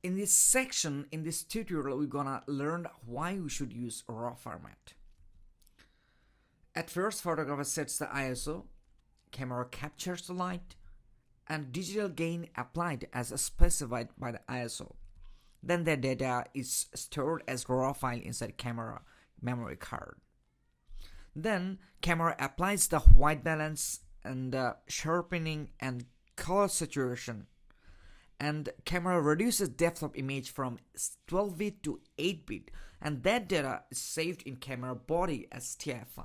In this section, in this tutorial, we're gonna learn why we should use RAW format. At first, photographer sets the ISO, camera captures the light, and digital gain applied as specified by the ISO. Then the data is stored as RAW file inside camera memory card. Then camera applies the white balance and sharpening and color saturation, and camera reduces depth of image from 12-bit to 8-bit, and that data is saved in camera body as TIFF.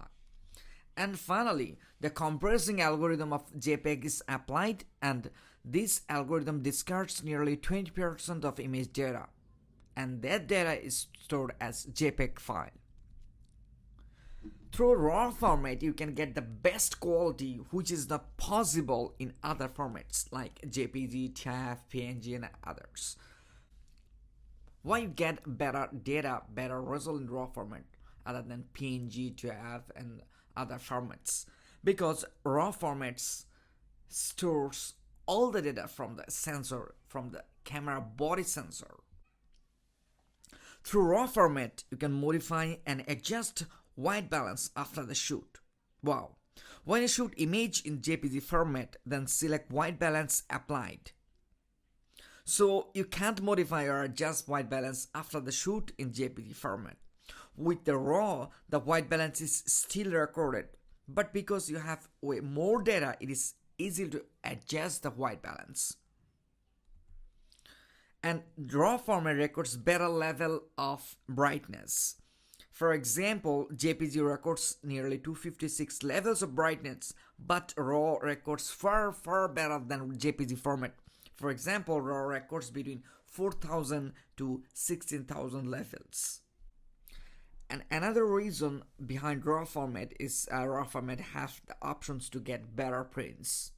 And finally, the compressing algorithm of JPEG is applied, and this algorithm discards nearly 20% of image data, and that data is stored as JPEG file. Through RAW format, you can get the best quality which is not possible in other formats like JPG, TIFF, PNG, and others. Why you get better data, better result in RAW format other than PNG, TIFF, and other formats? Because RAW formats stores all the data from the sensor, from the camera body sensor. Through RAW format, you can modify and adjust white balance after the shoot. Wow. When you shoot image in JPG format, then select white balance applied. So you can't modify or adjust white balance after the shoot in JPG format. With the RAW, the white balance is still recorded, but because you have way more data, it is easy to adjust the white balance. And RAW format records better level of brightness. For example, JPG records nearly 256 levels of brightness, but RAW records far better than JPG format. For example, RAW records between 4,000 to 16,000 levels. And another reason behind RAW format is RAW format has the options to get better prints.